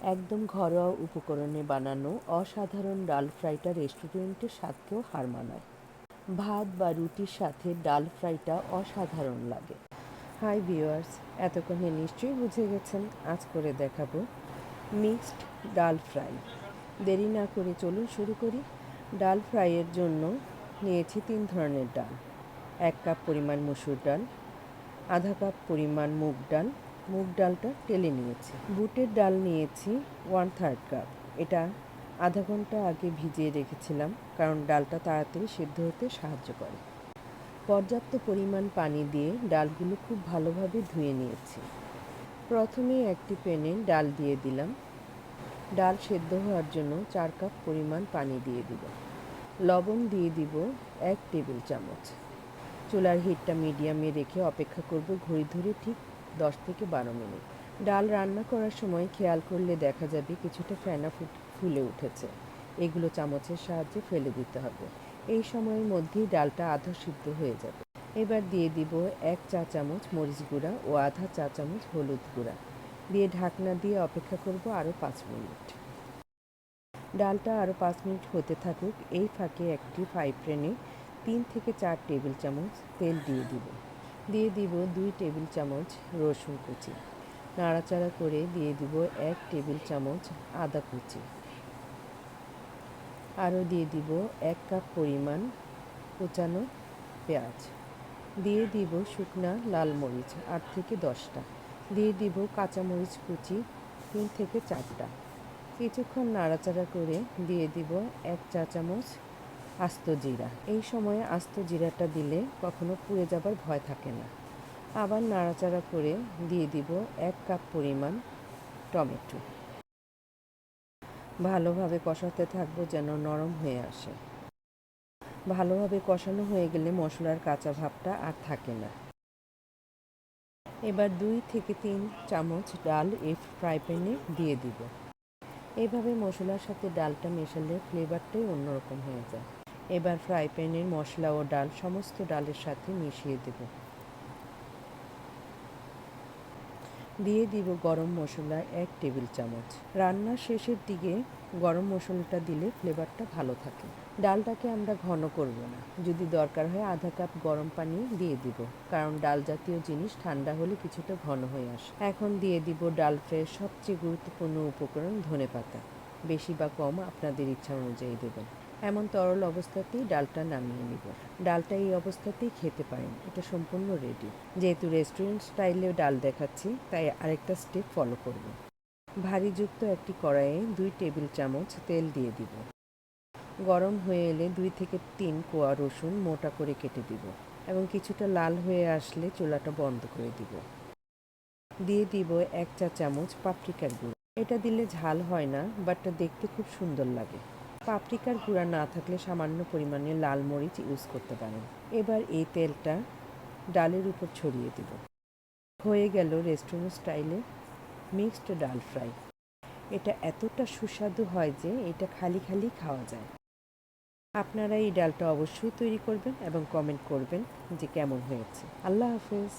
একদম ঘরোয়া উপকরণে বানানো অসাধারণ ডাল ফ্রাইটা রেস্টুরেন্টের স্বাদকেও হার মানায়। ভাত বা রুটির সাথে ডাল ফ্রাইটা অসাধারণ লাগে। হাই ভিউয়ার্স, এতক্ষণে নিশ্চয়ই বুঝে গেছেন আজ করে দেখাবো মিক্সড ডাল ফ্রাই। দেরি না করে চলুন শুরু করি। ডাল ফ্রাইয়ের জন্য নিয়েছি 3 ধরনের ডাল। 1 কাপ পরিমাণ মসুর ডাল, আধা কাপ পরিমাণ মুগ ডাল, মুগ ডালটা টেলে নিয়েছি। বুটের ডাল নিয়েছি 1/3 কাপ। এটা আধা ঘন্টা আগে ভিজিয়ে রেখেছিলাম, কারণ ডালটা তাড়াতাড়ি সিদ্ধ হতে সাহায্য করে। পর্যাপ্ত পরিমাণ পানি দিয়ে ডালগুলো খুব ভালোভাবে ধুয়ে নিয়েছি। প্রথমে একটি প্যানে ডাল দিয়ে দিলাম। ডাল সেদ্ধ হওয়ার জন্য 4 কাপ পরিমাণ পানি দিয়ে দিব। লবণ দিয়ে দিব 1 টেবিল চামচ। চুলার হিটটা মিডিয়ামে রেখে অপেক্ষা করব ঘড়ি ধরে ঠিক 10 থেকে 12 মিনিট। ডাল রান্না করার সময় খেয়াল করলে দেখা যাবে কিছুটা ফেনা ফুলে উঠেছে। এগুলো চামচের সাহায্যে ফেলে দিতে হবে। এই সময়ের মধ্যেই ডালটা আধা সিদ্ধ হয়ে যাবে। এবার দিয়ে দিব 1 চা চামচ মরিচ গুঁড়া ও আধা চা চামচ হলুদ গুঁড়া দিয়ে ঢাকনা দিয়ে অপেক্ষা করব আরও 5 মিনিট। ডালটা আরও 5 মিনিট হতে থাকুক। এই ফাঁকে একটি ফ্রাই প্যানে 3 থেকে 4 টেবিল চামচ তেল দিয়ে দিব 2 টেবিল চামচ রসুন কুচি। নাড়াচাড়া করে দিয়ে দিব 1 টেবিল চামচ আদা কুচি। আরও দিয়ে দিব 1 কাপ পরিমাণ কুচানো পেঁয়াজ। দিয়ে দিব শুকনা লাল মরিচ 8 থেকে 10টা। দিয়ে দিব কাঁচামরিচ কুচি 3 থেকে 4টা। কিছুক্ষণ নাড়াচাড়া করে দিয়ে দিব 1 চা চামচ আস্ত জিরা। এই সময়ে আস্ত জিরাটা দিলে কখনো পুড়ে যাবার ভয় থাকে না। আবার নাড়াচাড়া করে দিয়ে দিব 1 কাপ পরিমাণ টমেটো। ভালোভাবে কষাতে থাকবো যেন নরম হয়ে আসে। ভালোভাবে কষানো হয়ে গেলে মশলার কাঁচা ভাবটা আর থাকে না। এবার 2 থেকে 3 চামচ ডাল এই ফ্রাই প্যানে দিয়ে দিব। এইভাবে মশলার সাথে ডালটা মেশালে ফ্লেভারটাই অন্যরকম হয়ে যায়। এবার ফ্রাই প্যানের মশলা ও ডাল সমস্ত ডালের সাথে মিশিয়ে দেব। দিয়ে দিব গরম মশলা 1 টেবিল চামচ। রান্নার শেষের দিকে গরম মশলাটা দিলে ফ্লেভারটা ভালো থাকে। ডালটাকে আমরা ঘন করব না। যদি দরকার হয় আধা কাপ গরম পানি দিয়ে দিব, কারণ ডাল জাতীয় জিনিস ঠান্ডা হলে কিছুটা ঘন হয়ে আসে। এখন দিয়ে দিব ডাল ফ্রাইয়ের সবচেয়ে গুরুত্বপূর্ণ উপকরণ ধনেপাতা। বেশি বা কম আপনাদের ইচ্ছা অনুযায়ী দেবেন। এমন তরল অবস্থাতেই ডালটা নামিয়ে নিব। ডালটা এই অবস্থাতেই খেতে পারেন। এটা সম্পূর্ণ রেডি। যেহেতু রেস্টুরেন্ট স্টাইলে ডাল দেখাচ্ছি, তাই আরেকটা স্টেপ ফলো করব। ভারীযুক্ত একটি কড়াইয়ে 2 টেবিল চামচ তেল দিয়ে দিব। গরম হয়ে এলে 2 থেকে 3 কোয়া রসুন মোটা করে কেটে দিব এবং কিছুটা লাল হয়ে আসলে চুলাটা বন্ধ করে দিব। দিয়ে দিব 1 চা চামচ পাপরিকার গুঁড়ো। এটা দিলে ঝাল হয় না, বাট দেখতে খুব সুন্দর লাগে। পাপরিকার গুঁড়া না থাকলে সামান্য পরিমাণে লাল মরিচ ইউজ করতে পারেন। এবার এই তেলটা ডালের উপর ছড়িয়ে দিব। হয়ে গেল রেস্টুরেন্ট স্টাইলে মিক্সড ডাল ফ্রাই। এটা এতটা সুস্বাদু হয় যে এটা খালি খালি খাওয়া যায়। আপনারা এই ডালটা অবশ্যই তৈরি করবেন এবং কমেন্ট করবেন যে কেমন হয়েছে। আল্লাহ হাফেজ।